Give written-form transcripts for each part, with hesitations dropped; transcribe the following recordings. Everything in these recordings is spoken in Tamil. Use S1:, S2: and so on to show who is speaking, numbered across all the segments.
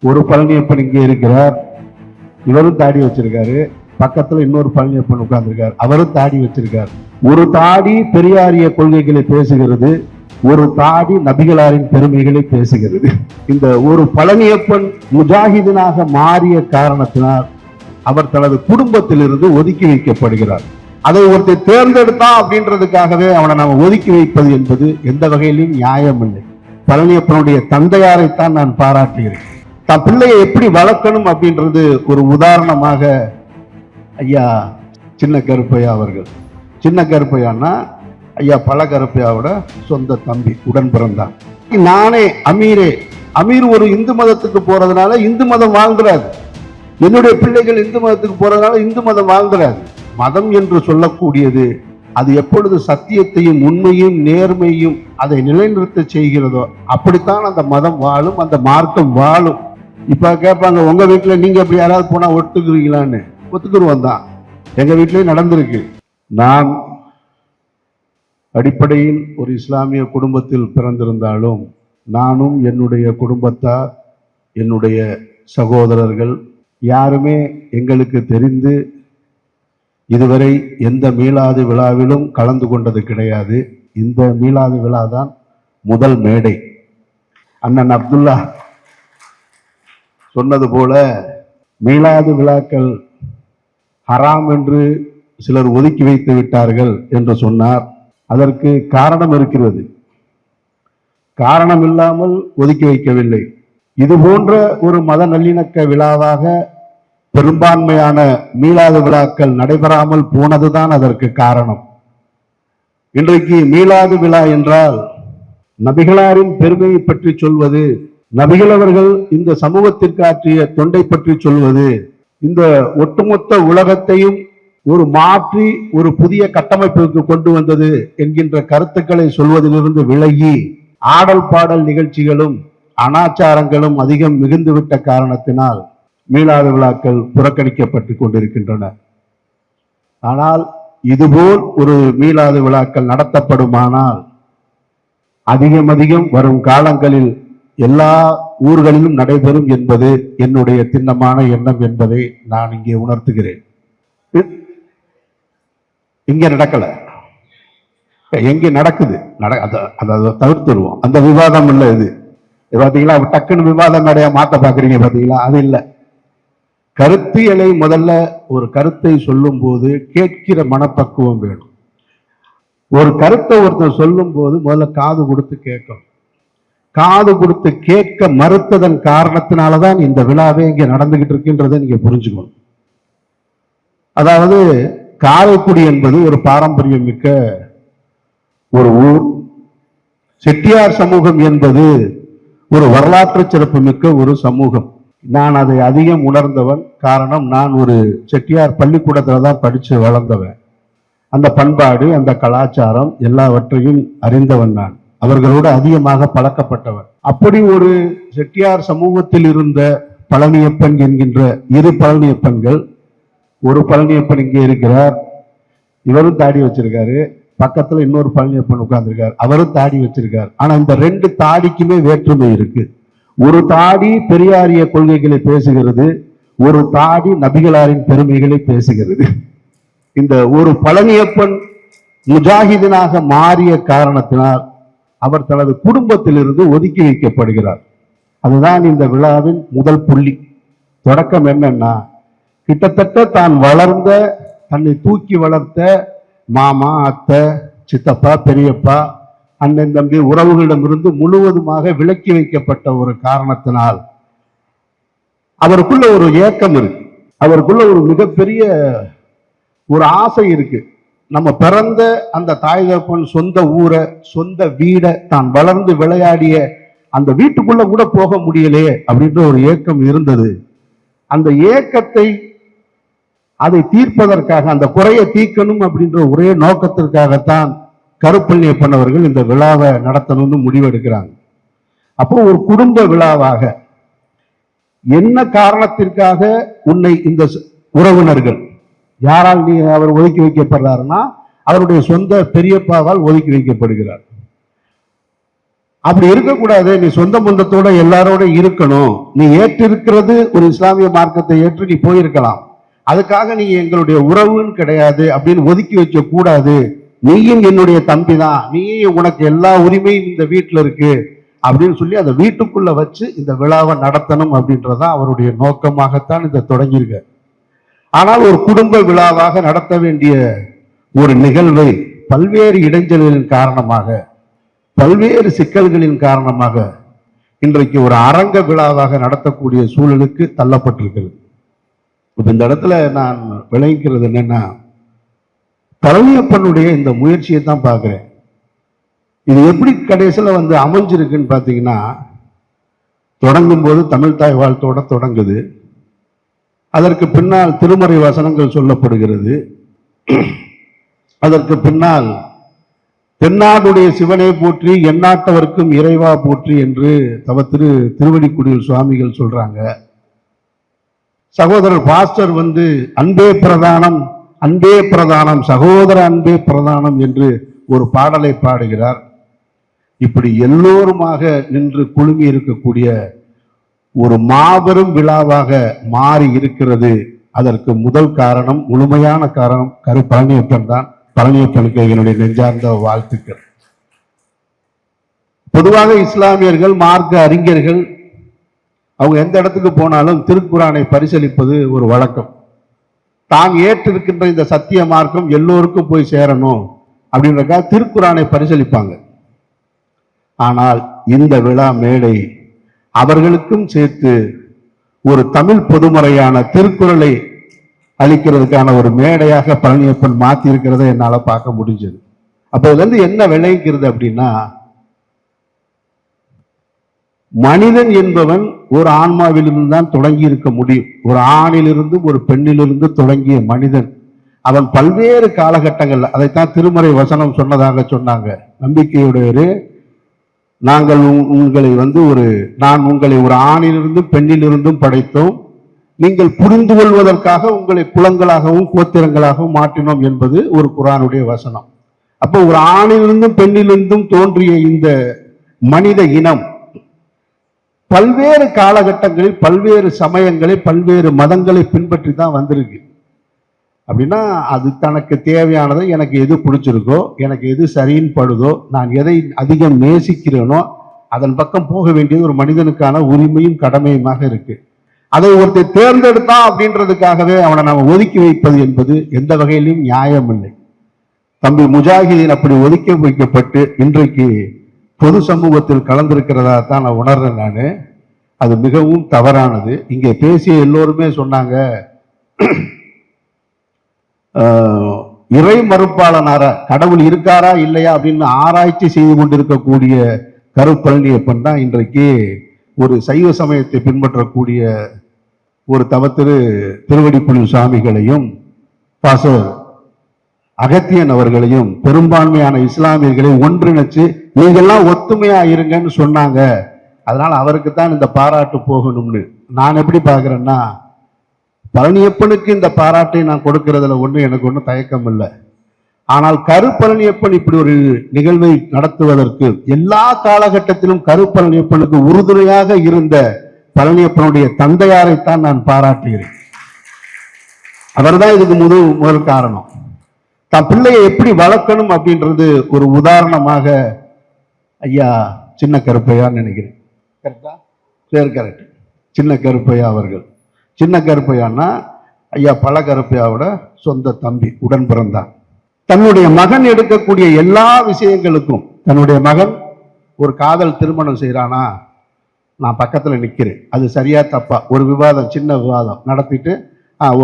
S1: ஒரு பழனியப்பன் இங்கே இருக்கிறார், இவரும் தாடி வச்சிருக்காரு. பக்கத்துல இன்னொரு பழனியப்பன் உட்கார்ந்திருக்கார், அவரும் தாடி வச்சிருக்கார். ஒரு தாடி பெரியாரிய கொள்கைகளை பேசுகிறது, ஒரு தாடி நபிகளாரின் பெருமைகளை பேசுகிறது. இந்த ஒரு பழனியப்பன் முஜாஹிதனாக மாறிய காரணத்தினால் அவர் தனது குடும்பத்திலிருந்து ஒதுக்கி வைக்கப்படுகிறார். அதை ஒருத்தர் தேர்ந்தெடுத்தான் அப்படின்றதுக்காகவே அவனை நாம ஒதுக்கி வைப்பது என்பது எந்த வகையிலும் நியாயம் இல்லை. பழனியப்பனுடைய தந்தையாரைத்தான் நான் பாராட்டுகிறேன். தன் பிள்ளையை எப்படி வளர்க்கணும் அப்படின்றது ஒரு உதாரணமாக ஐயா சின்ன கருப்பையா அவர்கள். சின்ன கருப்பையான்னா ஐயா பல கருப்பையாவோட சொந்த தம்பி, உடன் பிறந்தான். நானே அமீர் ஒரு இந்து மதத்துக்கு போறதுனால இந்து மதம் வாழ்ந்துடாது, என்னுடைய பிள்ளைகள் இந்து மதத்துக்கு போறதுனால இந்து மதம் வாழ்ந்துடாது. மதம் என்று சொல்லக்கூடியது அது எப்பொழுது சத்தியத்தையும் உண்மையும் நேர்மையும் அதை நிலைநிறுத்த செய்கிறதோ அப்படித்தான் அந்த மதம் வாழும், அந்த மார்க்கம் வாழும். இப்ப கேட்பாங்க, உங்க வீட்டுல நீங்க எப்படி யாராவது போனா ஒத்துக்குறீங்களான்னு. ஒத்துக்குருவோம் தான், எங்க வீட்டிலேயே நடந்திருக்கு. நான் அடிப்படையில் ஒரு இஸ்லாமிய குடும்பத்தில் பிறந்திருந்தாலும் நானும் என்னுடைய குடும்பத்தார், என்னுடைய சகோதரர்கள் யாருமே எங்களுக்கு தெரிந்து இதுவரை எந்த மீலாது விழாவிலும் கலந்து கொண்டது கிடையாது. இந்த மீலாது விழா தான் முதல் மேடை. அண்ணன் அப்துல்லா சொன்னது போல மீலாது விழாக்கள் ஹராம் என்று சிலர் ஒதுக்கி வைத்து விட்டார்கள் என்று சொன்னார். அதற்கு காரணம் இருக்கிறது. காரணம் இல்லாமல் ஒதுக்கி வைக்கவில்லை. இது போன்ற ஒரு மத நல்லிணக்க விழாவாக பெரும்பான்மையான மீலாது விழாக்கள் நடைபெறாமல் போனதுதான் அதற்கு காரணம். இன்றைக்கு மீலாது விழா என்றால் நபிகளாரின் பெருமையை பற்றி சொல்வது, நபிகள் அவர்கள் இந்த சமூகத்திற்கு ஆற்றிய தொண்டை பற்றி சொல்வது, இந்த ஒட்டுமொத்த உலகத்தையும் ஒரு மாற்றி ஒரு புதிய கட்டமைப்புக்கு கொண்டு வந்தது என்கின்ற கருத்துக்களை சொல்வதிலிருந்து விலகி ஆடல் பாடல் நிகழ்ச்சிகளும் அனாச்சாரங்களும் அதிகம் மிகுந்துவிட்ட காரணத்தினால் மீலாது விழாக்கள் புறக்கணிக்கப்பட்டு கொண்டிருக்கின்றன. ஆனால் இதுபோல் ஒரு மீலாது விழாக்கள் நடத்தப்படுமானால் அதிகம் வரும் காலங்களில் எல்லா ஊர்களிலும் நடைபெறும் என்பது என்னுடைய திண்ணமான எண்ணம் என்பதை நான் இங்கே உணர்த்துகிறேன். இங்க நடக்கல, எங்க நடக்குது, அதை தவிர்த்துருவோம். அந்த விவாதம் இல்லை. இது பாத்தீங்களா, டக்குன்னு விவாதம் மேடையா மாத்த பாக்குறீங்க பாத்தீங்களா, அது இல்லை. கருத்தியலை முதல்ல ஒரு கருத்தை சொல்லும் போது கேட்கிற மனப்பக்குவம் வேணும். ஒரு கருத்தை ஒருத்தர் சொல்லும் போது முதல்ல காது கொடுத்து கேட்கணும். காது கொடுத்து கேட்க மறுத்ததன் காரணத்தினாலதான் இந்த விழாவே இங்க நடந்துகிட்டு இருக்கின்றதை நீங்க புரிஞ்சுக்கணும். அதாவது காரைக்குடி என்பது ஒரு பாரம்பரியம் மிக்க ஒரு ஊர். செட்டியார் சமூகம் என்பது ஒரு வரலாற்று சிறப்பு மிக்க ஒரு சமூகம். நான் அதை அதிகம் உணர்ந்தவன். காரணம், நான் ஒரு செட்டியார் பள்ளிக்கூடத்துல தான் படிச்சு வளர்ந்தவன். அந்த பண்பாடு, அந்த கலாச்சாரம் எல்லாவற்றையும் அறிந்தவன் நான். அவர்களோடு அதிகமாக பழக்கப்பட்டவன். அப்படி ஒரு செட்டியார் சமூகத்தில் இருந்த பழனியப்பன் என்கின்ற இரு பழனியப்பன்கள், ஒரு பழனியப்பன் இங்கே இருக்கிறார், இவரும் தாடி வச்சிருக்காரு. பக்கத்துல இன்னொரு பழனியப்பன் உட்கார்ந்திருக்கார், அவரும் தாடி வச்சிருக்கார். ஆனா இந்த ரெண்டு தாடிக்குமே வேற்றுமை இருக்கு. ஒரு தாடி பெரியாரிய கொள்கைகளை பேசுகிறது, ஒரு தாடி நபிகளாரின் பெருமைகளை பேசுகிறது. இந்த ஒரு பழனியப்பன் முஜாஹிதனாக மாறிய காரணத்தினால் அவர் தனது குடும்பத்திலிருந்து ஒதுக்கி வைக்கப்படுகிறார். அதுதான் இந்த விழாவின் முதல் புள்ளி. தொடக்கம் என்னன்னா, கிட்டத்தட்ட தான் வளர்ந்த, தன்னை தூக்கி வளர்த்த மாமா, அத்தை, சித்தப்பா, பெரியப்பா, அண்ணன், தம்பி உறவுகளிடமிருந்து முழுவதுமாக விலக்கி வைக்கப்பட்ட ஒரு காரணத்தினால் அவருக்குள்ள ஒரு ஏக்கம் இருக்கு. அவருக்குள்ள ஒரு மிகப்பெரிய ஒரு ஆசை இருக்கு. நம்ம பிறந்த அந்த தாய் தகப்பன் சொந்த ஊரை, சொந்த வீடை, தான் வளர்ந்து விளையாடிய அந்த வீட்டுக்குள்ள கூட போக முடியலையே அப்படின்ற ஒரு ஏக்கம் இருந்தது. அந்த ஏக்கத்தை, அதை தீர்ப்பதற்காக, அந்த குறையை தீர்க்கணும் அப்படின்ற ஒரே நோக்கத்திற்காகத்தான் கருப்பழனியப்பன் அவர்கள் இந்த விழாவை நடத்தணும்னு முடிவெடுக்கிறாங்க. அப்போ ஒரு குடும்ப விழாவாக என்ன காரணத்திற்காக உன்னை இந்த உறவினர்கள், யாரால் நீ அவர் ஒதுக்கி வைக்கப்படுறாருன்னா அவருடைய சொந்த பெரியப்பாவால் ஒதுக்கி வைக்கப்படுகிறார். அப்படி இருக்கக்கூடாது. நீ சொந்த பந்தத்தோட எல்லாரோட இருக்கணும். நீ ஏற்றிருக்கிறது ஒரு இஸ்லாமிய மார்க்கத்தை ஏற்று நீ போயிருக்கலாம். அதுக்காக நீ எங்களுடைய உறவுன்னு கிடையாது அப்படின்னு ஒதுக்கி வைக்க கூடாது. நீயும் என்னுடைய தம்பி தான், நீயும் உனக்கு எல்லா உரிமையும் இந்த வீட்டுல இருக்கு அப்படின்னு சொல்லி அந்த வீட்டுக்குள்ள வச்சு இந்த விழாவை நடத்தணும் அப்படின்றதான் அவருடைய நோக்கமாகத்தான் இதை தொடங்கியிருக்க. ஆனால் ஒரு குடும்ப விழாவாக நடத்த வேண்டிய ஒரு நிகழ்வை பல்வேறு இடைஞ்சல்களின் காரணமாக, பல்வேறு சிக்கல்களின் காரணமாக இன்றைக்கு ஒரு அரங்க விழாவாக நடத்தக்கூடிய சூழலுக்கு தள்ளப்பட்டிருக்கிறது. இப்ப இந்த இடத்துல நான் விளங்கிக்கிறது என்னன்னா, பழனியப்பனுடைய இந்த முயற்சியை தான் பார்க்கிறேன். இது எப்படி கடைசியில் வந்து அமைஞ்சிருக்குன்னு பார்த்தீங்கன்னா, தொடங்கும் போது தமிழ் தாய் வாழ்த்தோட தொடங்குது. அதற்கு பின்னால் திருமறை வசனங்கள் சொல்லப்படுகிறது. அதற்கு பின்னால் தென்னாடுடைய சிவனை போற்றி எந்நாட்டவர்க்கும் இறைவா போற்றி என்று திருவடிக்குடியில் சுவாமிகள் சொல்றாங்க. சகோதரர் பாஸ்டர் வந்து அன்பே பிரதானம், அன்பே பிரதானம், சகோதர அன்பே பிரதானம் என்று ஒரு பாடலை பாடுகிறார். இப்படி எல்லோருமாக நின்று குழுமி இருக்கக்கூடிய ஒரு மாபெரும் விழாவாக மாறி இருக்கிறது. அதற்கு முதல் காரணம், முழுமையான காரணம் பழனியப்பன் தான். பழனியப்பனுக்கு என்னுடைய நெஞ்சார்ந்த வாழ்த்துக்கள். பொதுவாக இஸ்லாமியர்கள், மார்க்க அறிஞர்கள் அவங்க எந்த இடத்துக்கு போனாலும் திருக்குரானை பரிசீலிப்பது ஒரு வழக்கம். தான் ஏற்றிருக்கின்ற இந்த சத்திய மார்க்கம் எல்லோருக்கும் போய் சேரணும் அப்படின்றக்காக திருக்குரானை பரிசீலிப்பாங்க. ஆனால் இந்த விழா மேடை அவர்களுக்கும் சேர்த்து ஒரு தமிழ் பொதுமறையான திருக்குறளை அளிக்கிறதுக்கான ஒரு மேடையாக பழனியப்பன் மாத்தி இருக்கிறத என்னால பார்க்க முடிஞ்சது. அப்ப இதுல இருந்து என்ன விளைவிக்கிறது அப்படின்னா, மனிதன் என்பவன் ஒரு ஆன்மாவிலிருந்து தான் தொடங்கி இருக்க முடியும். ஒரு ஆணிலிருந்து ஒரு பெண்ணிலிருந்து தொடங்கிய மனிதன் அவன் பல்வேறு காலகட்டங்கள்ல, அதைத்தான் திருமறை வசனம் சொன்னதாக சொன்னாங்க. நம்பிக்கையுடையவரே, நான் உங்களை ஒரு ஆணிலிருந்தும் பெண்ணிலிருந்தும் படைத்தோம், நீங்கள் புரிந்து கொள்வதற்காக உங்களை குலங்களாகவும் கோத்திரங்களாகவும் மாற்றினோம் என்பது ஒரு குர்ஆனுடைய வசனம். அப்போ ஒரு ஆணிலிருந்தும் பெண்ணிலிருந்தும் தோன்றிய இந்த மனித இனம் பல்வேறு காலகட்டங்களில், பல்வேறு சமயங்களில், பல்வேறு மதங்களை பின்பற்றி தான் வந்திருக்கு. அப்படின்னா அது தனக்கு தேவையானதை, எனக்கு எது பிடிச்சிருக்கோ, எனக்கு எது சரின்னு படுதோ, நான் எதை அதிகம் நேசிக்கிறேனோ அதன் பக்கம் போக வேண்டியது ஒரு மனிதனுக்கான உரிமையும் கடமையுமாக இருக்கு. அதை ஒருத்தர் தேர்ந்தெடுத்தான் அப்படின்றதுக்காகவே அவனை நம்ம ஒதுக்கி வைப்பது என்பது எந்த வகையிலும் நியாயம் இல்லை. தம்பி முஜாஹிதீன் அப்படி ஒதுக்கி வைக்கப்பட்டு இன்றைக்கு பொது சமூகத்தில் கலந்திருக்கிறதா தான் நான் உணர்றேன். அது மிகவும் தவறானது. இங்கே பேசிய எல்லோருமே சொன்னாங்க, இறை மறுப்பாளனார கடவுள் இருக்காரா இல்லையா அப்படின்னு ஆராய்ச்சி செய்து கொண்டிருக்கக்கூடிய கருப்பழனியப்பன் தான் இன்றைக்கு ஒரு சைவ சமயத்தை பின்பற்றக்கூடிய ஒரு திருவடிக்குழு சுவாமிகளையும் பாசர் அகத்தியன் அவர்களையும் பெரும்பான்மையான இஸ்லாமியர்களை ஒன்றிணைச்சு நீங்கெல்லாம் ஒத்துமையா இருங்கன்னு சொன்னாங்க. அதனால அவருக்கு தான் இந்த பாராட்டு போகணும்னு நான் எப்படி பார்க்கிறேன்னா, பழனியப்பனுக்கு இந்த பாராட்டை நான் கொடுக்கிறதுல எனக்கு ஒன்றும் தயக்கம் இல்லை. ஆனால் கருப்பழனியப்பன் இப்படி ஒரு நிகழ்வை நடத்துவதற்கு எல்லா காலகட்டத்திலும் கருப்பழனியப்பனுக்கு உறுதுணையாக இருந்த பழனியப்பனுடைய தந்தையாரைத்தான் நான் பாராட்டுகிறேன். அவர்தான் இதுக்கு முதல் காரணம். தன் பிள்ளையை எப்படி வளர்க்கணும் அப்படின்றது ஒரு உதாரணமாக ஐயா சின்ன கருப்பையான்னு நினைக்கிறேன். கரெக்டா? கரெக்ட். சின்ன கருப்பையா அவர்கள். சின்ன கருப்பையான்னா ஐயா பல கருப்பையாவோட சொந்த தம்பி, உடன் பிறந்தான். தன்னுடைய மகன் எடுக்கக்கூடிய எல்லா விஷயங்களுக்கும், தன்னுடைய மகன் ஒரு காதல் திருமணம் செய்யறானா, நான் பக்கத்துல நிக்கிறேன். அது சரியா தப்பா ஒரு விவாதம், சின்ன விவாதம் நடத்திட்டு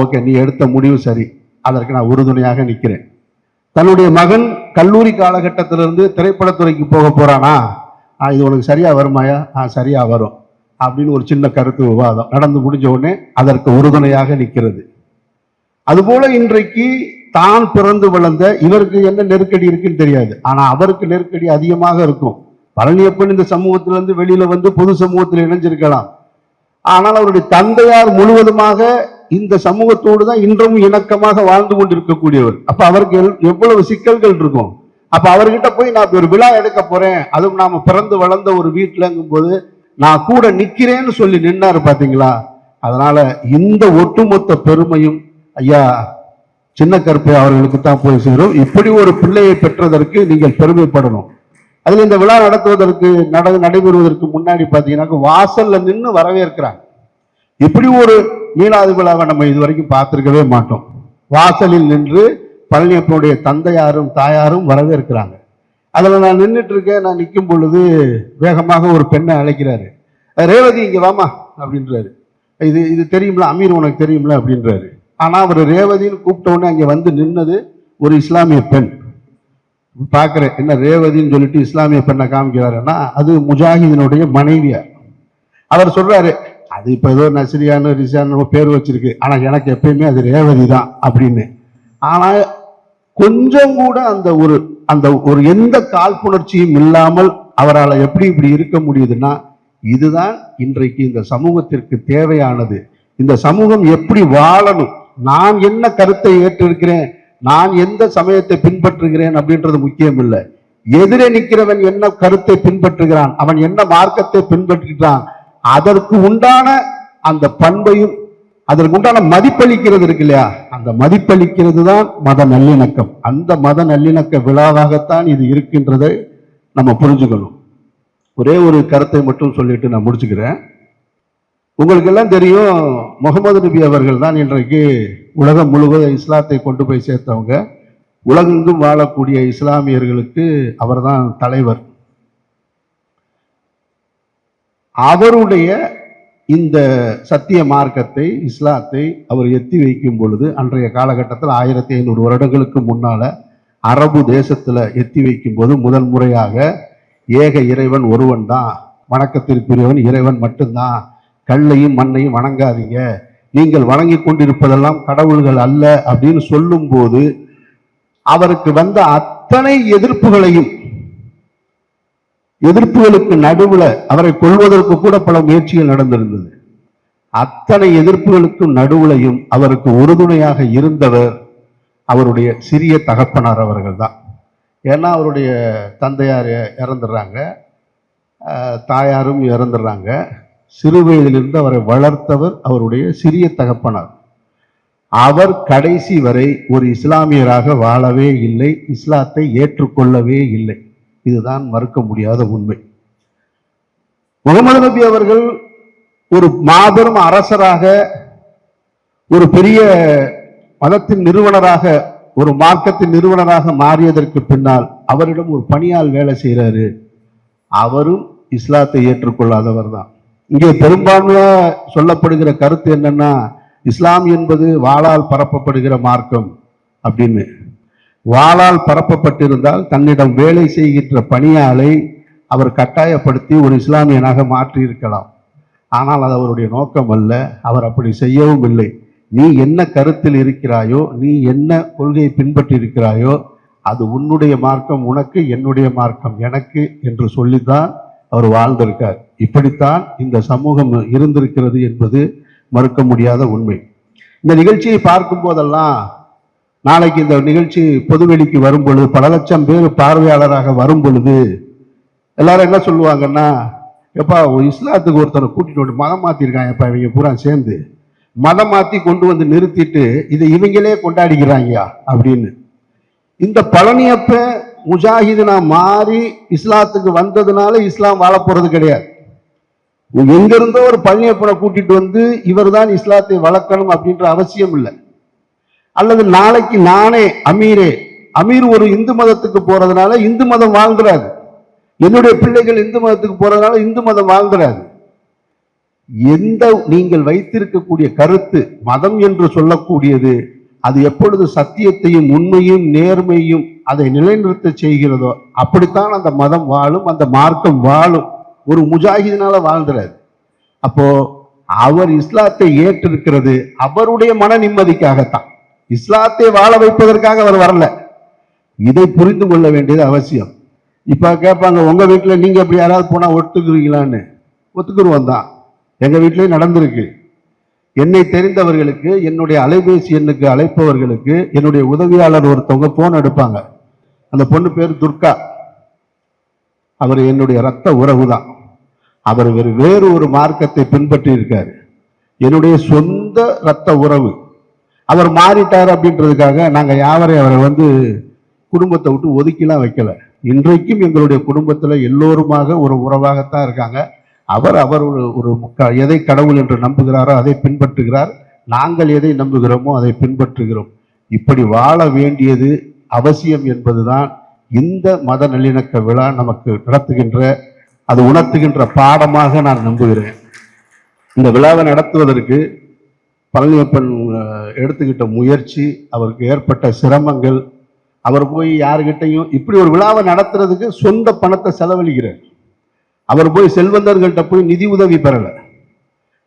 S1: ஓகே நீ எடுத்த முடிவு சரி, அதற்கு நான் உறுதுணையாக நிற்கிறேன். தன்னுடைய மகன் கல்லூரி காலகட்டத்திலிருந்து திரைப்படத்துறைக்கு போக போறானா, இது உனக்கு சரியா வருமாயா? சரியா வரும் அப்படின்னு ஒரு சின்ன கருத்து விவாதம் நடந்து முடிஞ்ச உடனே அதற்கு உறுதுணையாக நிற்கிறது. அதுபோல இன்றைக்கு தான் பிறந்து வளர்ந்த இவருக்கு என்ன நெருக்கடி இருக்குன்னு தெரியாது, ஆனா அவருக்கு நெருக்கடி அதிகமாக இருக்கும். பழனியப்பன் இந்த சமூகத்திலிருந்து வெளியில வந்து பொது சமூகத்தில் இணைஞ்சிருக்கலாம். ஆனால் அவருடைய தந்தையார் முழுவதுமாக இந்த சமூகத்தோடு தான் இன்றும் இணக்கமாக வாழ்ந்து கொண்டிருக்கக்கூடியவர். அப்ப அவருக்கு எவ்வளவு சிக்கல்கள் இருக்கும். அப்ப அவர்கிட்ட போய் நான் ஒரு விழா எடுக்க போறேன், அதுவும் நாம பிறந்து வளர்ந்த ஒரு வீட்டுலங்கும் போது நான் கூட நிக்கிறேன்னு சொல்லி நின்னாரு பாத்தீங்களா. அதனால இந்த ஒட்டுமொத்த பெருமையும் ஐயா சின்ன கருப்பை அவர்களுக்கு தான் போய் சேரும். இப்படி ஒரு பிள்ளையை பெற்றதற்கு நீங்கள் பெருமைப்படணும். அதுல இந்த விழா நடத்துவதற்கு நடைபெறுவதற்கு முன்னாடி பாத்தீங்கன்னா வாசல்ல நின்று வரவேற்கிறாங்க. இப்படி ஒரு மீளாது விழாவை நம்ம இதுவரைக்கும் பார்த்திருக்கவே மாட்டோம். வாசலில் நின்று பழனியப்பனுடைய தந்தையாரும் தாயாரும் வரவேற்கிறாங்க. அதுல நான் நின்றுட்டு இருக்கேன். நான் நிற்கும் பொழுது வேகமாக ஒரு பெண்ணை அழைக்கிறாரு. ரேவதி இங்க வாமா அப்படின்றாரு. இது இது தெரியும்ல அமீர், உனக்கு தெரியும்ல அப்படின்றாரு. ஆனா அவர் ரேவதின்னு கூப்பிட்ட உடனே அங்க வந்து நின்னது ஒரு இஸ்லாமிய பெண். பார்க்கிறேன், என்ன ரேவதின்னு சொல்லிட்டு இஸ்லாமிய பெண்ணை காமிக்கிறாருன்னா அது முஜாஹிதினுடைய மனைவியார். அவர் சொல்றாரு, அது இப்ப ஏதோ நஸ்ரியான்னு ரிசான்னு பேர் வச்சிருக்கு, ஆனா எனக்கு எப்பயுமே அது ரேவதி தான் அப்படின்னு. ஆனா கொஞ்சம் கூட அந்த ஒரு எந்த காழ்ப்புணர்ச்சியும் இல்லாமல் அவரால் எப்படி இப்படி இருக்க முடியுதுன்னா, இதுதான் இன்றைக்கு இந்த சமூகத்திற்கு தேவையானது. இந்த சமூகம் எப்படி வாழணும், நான் என்ன கருத்தை ஏற்றிருக்கிறேன், நான் எந்த சமயத்தை பின்பற்றுகிறேன் அப்படின்றது முக்கியம் இல்லை. எதிரே நிற்கிறவன் என்ன கருத்தை பின்பற்றுகிறான், அவன் என்ன மார்க்கத்தை பின்பற்றுகிறான், அதற்கு உண்டான அந்த பண்பையும் அதற்கு உண்டான மதிப்பளிக்கிறது இருக்கு இல்லையா, அந்த மதிப்பளிக்கிறது தான் மத நல்லிணக்கம். அந்த மத நல்லிணக்க விழாவாகத்தான் இது இருக்கின்றதை நம்ம புரிஞ்சுக்கணும். ஒரே ஒரு கருத்தை மட்டும் சொல்லிட்டு நான் முடிச்சுக்கிறேன். உங்களுக்கு எல்லாம் தெரியும், முகமது நபி அவர்கள் தான் இன்றைக்கு உலகம் முழுவதும் இஸ்லாத்தை கொண்டு போய் சேர்த்தவங்க. உலகெங்கும் வாழக்கூடிய இஸ்லாமியர்களுக்கு அவர் தான் தலைவர். அவருடைய இந்த சத்திய மார்க்கத்தை இஸ்லாத்தை அவர் எத்தி வைக்கும் பொழுது அன்றைய காலகட்டத்தில் 1500 வருடங்களுக்கு முன்னால அரபு தேசத்துல எத்தி வைக்கும் போது முதல் முறையாக ஏக இறைவன் ஒருவன் தான், வணக்கத்திற்குரியவன் இறைவன் மட்டும்தான், கல்லையும் மண்ணையும் வணங்காதீங்க, நீங்கள் வணங்கி கொண்டிருப்பதெல்லாம் கடவுள்கள் அல்ல அப்படின்னு சொல்லும் போது அவருக்கு வந்த அத்தனை எதிர்ப்புகளுக்கு நடுவுல அவரை கொள்வதற்கு கூட பல முயற்சிகள் நடந்திருந்தது. அத்தனை எதிர்ப்புகளுக்கும் நடுவுலையும் அவருக்கு உறுதுணையாக இருந்தவர் அவருடைய சிறிய தகப்பனார் அவர்கள் தான். ஏன்னா அவருடைய தந்தையார் இறந்துடுறாங்க, தாயாரும் இறந்துடுறாங்க. சிறு வயதிலிருந்து அவரை வளர்த்தவர் அவருடைய சிறிய தகப்பனார். அவர் கடைசி வரை ஒரு இஸ்லாமியராக வாழவே இல்லை, இஸ்லாத்தை ஏற்றுக்கொள்ளவே இல்லை. இதுதான் மறுக்க முடியாத உண்மை. முகமது நபி அவர்கள் ஒரு மாபெரும் அரசராக, ஒரு பெரிய மதத்தின் நிறுவனராக, ஒரு மார்க்கத்தின் நிறுவனராக மாறியதற்கு பின்னால் அவரிடம் ஒரு பணியால் வேலை செய்கிறாரு. அவரும் இஸ்லாத்தை ஏற்றுக்கொள்ளாதவர் தான். இங்கே பெரும்பான்மையா சொல்லப்படுகிற கருத்து என்னன்னா, இஸ்லாம் என்பது வாளால் பரப்பப்படுகிற மார்க்கம் அப்படின்னு. வாளால் பரப்பப்பட்டிருந்தால் தன்னிடம் வேலை செய்கின்ற பணியாளை அவர் கட்டாயப்படுத்தி ஒரு இஸ்லாமியனாக மாற்றி இருக்கலாம். ஆனால் அது அவருடைய நோக்கம் அல்ல, அவர் அப்படி செய்யவும் இல்லை. நீ என்ன கருத்தில் இருக்கிறாயோ, நீ என்ன கொள்கையை பின்பற்றி இருக்கிறாயோ, அது உன்னுடைய மார்க்கம் உனக்கு, என்னுடைய மார்க்கம் எனக்கு என்று சொல்லித்தான் அவர் வாழ்ந்திருக்கார். இப்படித்தான் இந்த சமூகம் இருந்திருக்கிறது என்பது மறுக்க முடியாத உண்மை. இந்த நிகழ்ச்சியை பார்க்கும் போதெல்லாம், நாளைக்கு இந்த நிகழ்ச்சி பொதுவெளிக்கு வரும் பொழுது, பல லட்சம் பேர் பார்வையாளராக வரும் பொழுது எல்லாரும் என்ன சொல்லுவாங்கன்னா, எப்பா இஸ்லாத்துக்கு ஒருத்தரை கூட்டிட்டு வந்து மதம் மாத்திருக்காங்க, எப்பா இவங்க பூரா சேர்ந்து மதம் மாத்தி கொண்டு வந்து நிறுத்திட்டு இதை இவங்களே கொண்டாடிக்கிறாங்கயா அப்படின்னு. இந்த பழனியப்ப முஜாஹிதுனா மாறி இஸ்லாத்துக்கு வந்ததுனால இஸ்லாம் வாழ போறது கிடையாது. எங்க இருந்தோ ஒரு பழனியப்பனை கூட்டிட்டு வந்து இவர் தான் இஸ்லாத்தை வளர்க்கணும் அப்படின்ற அவசியம் இல்லை. அல்லது நாளைக்கு நானே அமீர் ஒரு இந்து மதத்துக்கு போறதுனால இந்து மதம் வாழ்ந்துராது, என்னுடைய பிள்ளைகள் இந்து மதத்துக்கு போறதுனால இந்து மதம் வாழ்ந்துராது. எந்த நீங்கள் வைத்திருக்கக்கூடிய கருத்து மதம் என்று சொல்லக்கூடியது, அது எப்பொழுது சத்தியத்தையும் உண்மையும் நேர்மையும் அதை நிலைநிறுத்த செய்கிறதோ அப்படித்தான் அந்த மதம் வாழும், அந்த மார்க்கம் வாழும். ஒரு முஜாஹிதினால வாழ்ந்துராது. அப்போ அவர் இஸ்லாத்தை ஏற்றிருக்கிறது அவருடைய மன நிம்மதிக்காகத்தான், இஸ்லாத்தை வாழ வைப்பதற்காக அவர் வரல. இதை புரிந்து கொள்ள வேண்டியது அவசியம். இப்ப கேட்பாங்க, உங்க வீட்டுல நீங்க அப்படி யாராவது போனா ஒத்துக்குறீங்களான்னு. ஒத்துக்குருவோம் தான், எங்க வீட்டிலேயே நடந்திருக்கு. என்னை தெரிந்தவர்களுக்கு, என்னுடைய அலைபேசி எண்ணுக்கு அழைப்பவர்களுக்கு என்னுடைய உதவியாளர் ஒருத்தவங்க போன் எடுப்பாங்க. அந்த பொண்ணு பேர் துர்கா. அவர் என்னுடைய ரத்த உறவு தான். அவர் வேறு ஒரு மார்க்கத்தை பின்பற்றி இருக்காரு. என்னுடைய சொந்த ரத்த உறவு. அவர் மாறிட்டார் அப்படின்றதுக்காக நாங்க யாவரையும் அவரை குடும்பத்தை விட்டு ஒதுக்கிலாம் வைக்கல. இன்றைக்கும் எங்களுடைய குடும்பத்துல எல்லோருமாக ஒரு உறவாகத்தான் இருக்காங்க. அவர் ஒரு எதை கடவுள் என்று நம்புகிறாரோ அதை பின்பற்றுகிறார். நாங்கள் எதை நம்புகிறோமோ அதை பின்பற்றுகிறோம். இப்படி வாழ வேண்டியது அவசியம் என்பதுதான் இந்த மத நல்லிணக்க விழா நமக்கு நடத்துகின்ற, அது உணர்த்துகின்ற பாடமாக நான் நம்புகிறேன். இந்த விழாவை நடத்துவதற்கு பழனியப்பன் எடுத்துக்கிட்ட முயற்சி, அவருக்கு ஏற்பட்ட சிரமங்கள், அவர் போய் யாருக்கிட்டையும் இப்படி ஒரு விழாவை நடத்துறதுக்கு சொந்த பணத்தை செலவழிக்கிறார். அவர் போய் செல்வந்தர்கள்ட்ட போய் நிதி உதவி பெறல,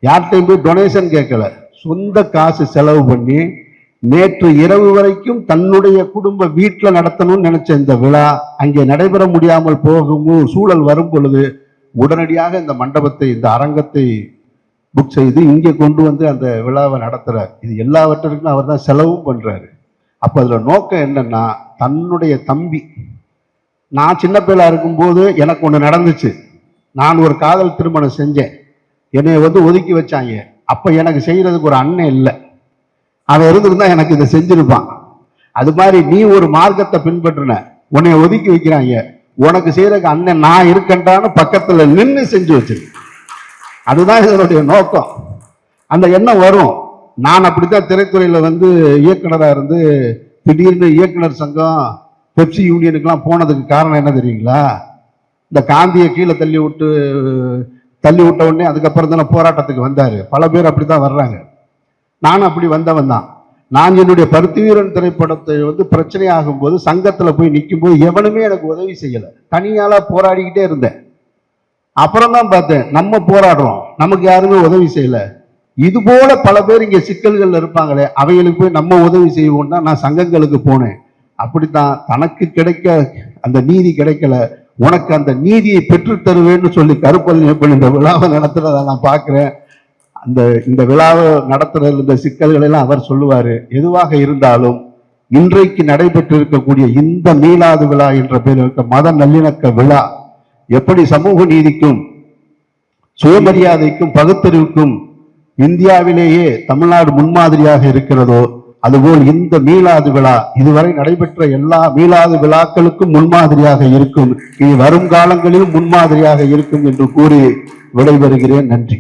S1: யார்கிட்டையும் போய் டொனேஷன் கேட்கல, சொந்த காசு செலவு பண்ணி நேற்று இரவு வரைக்கும் தன்னுடைய குடும்ப வீட்டில் நடத்தணும்னு நினைச்ச இந்த விழா அங்கே நடைபெற முடியாமல் போகும் சூழல் வரும் பொழுது உடனடியாக இந்த மண்டபத்தை, இந்த அரங்கத்தை புக் செய்து இங்கே கொண்டு அந்த விழாவை நடத்துறார். இது எல்லாவற்றிற்கும் அவர் தான் செலவும் பண்றாரு. அப்போ அதுல நோக்கம் என்னன்னா, தன்னுடைய தம்பி, நான் சின்ன பிள்ளை இருக்கும்போது எனக்கு ஒன்று நடந்துச்சு. நான் ஒரு காதல் திருமணம் செஞ்சேன், என்னை ஒதுக்கி வச்சாங்க. அப்ப எனக்கு செய்யறதுக்கு ஒரு அண்ணன் இல்லை, அவன் இருந்திருந்தா எனக்கு இதை செஞ்சிருப்பான். அது மாதிரி நீ ஒரு மார்க்கத்தை பின்பற்றின, உன்னை ஒதுக்கி வைக்கிறாங்க, உனக்கு செய்யறதுக்கு அண்ணன் நான் இருக்கேன்டான்னு பக்கத்துல நின்று செஞ்சு வச்சிரு. அதுதான் இதனுடைய நோக்கம். அந்த எண்ணம் வரும். நான் அப்படித்தான் திரைத்துறையில இயக்குனராக இருந்து திடீர்னு இயக்குனர் சங்கம், பெப்சி யூனியனுக்கெல்லாம் போனதுக்கு காரணம் என்ன தெரியுங்களா? இந்த காந்தியை கீழே தள்ளி விட்ட உடனே அதுக்கப்புறம் தானே போராட்டத்துக்கு வந்தாரு. பல பேர் அப்படித்தான் வர்றாங்க. நானும் அப்படி வந்தவன் தான். நான் என்னுடைய பருத்திவீரன் திரைப்படத்தை பிரச்சனை ஆகும்போது சங்கத்துல போய் நிற்கும் போது எவனுமே எனக்கு உதவி செய்யல, தனியால போராடிக்கிட்டே இருந்தேன். அப்புறம் தான் பார்த்தேன், நம்ம போராடுறோம், நமக்கு யாருமே உதவி செய்யல. இது போல பல பேர் இங்க சிக்கல்கள் இருப்பாங்களே, அவைகளுக்கு போய் நம்ம உதவி செய்வோம் தான் நான் சங்கங்களுக்கு போனேன். அப்படித்தான் தனக்கு கிடைக்க அந்த நீதி கிடைக்கல, உனக்கு அந்த நீதியை பெற்று தருவேன்னு சொல்லி கருப்பழனியப்பன் இந்த விழாவை நடத்துறதை நான் பார்க்கிறேன். இந்த விழாவை நடத்துறதுல இந்த சிக்கல்கள் எல்லாம் அவர் சொல்லுவாரு. எதுவாக இருந்தாலும் இன்றைக்கு நடைபெற்று இருக்கக்கூடிய இந்த மீளாது விழா என்ற பெயர் இருக்க மத நல்லிணக்க விழா எப்படி சமூக நீதிக்கும் சுயமரியாதைக்கும் பகுத்தறிவுக்கும் இந்தியாவிலேயே தமிழ்நாடு முன்மாதிரியாக இருக்கிறதோ, அதுபோல் இந்த மீளாது விழா இதுவரை நடைபெற்ற எல்லா மீளாது விழாக்களுக்கும் முன்மாதிரியாக இருக்கும், இனி வரும் காலங்களிலும் முன்மாதிரியாக இருக்கும் என்று கூறி விடைபெறுகிறேன். நன்றி.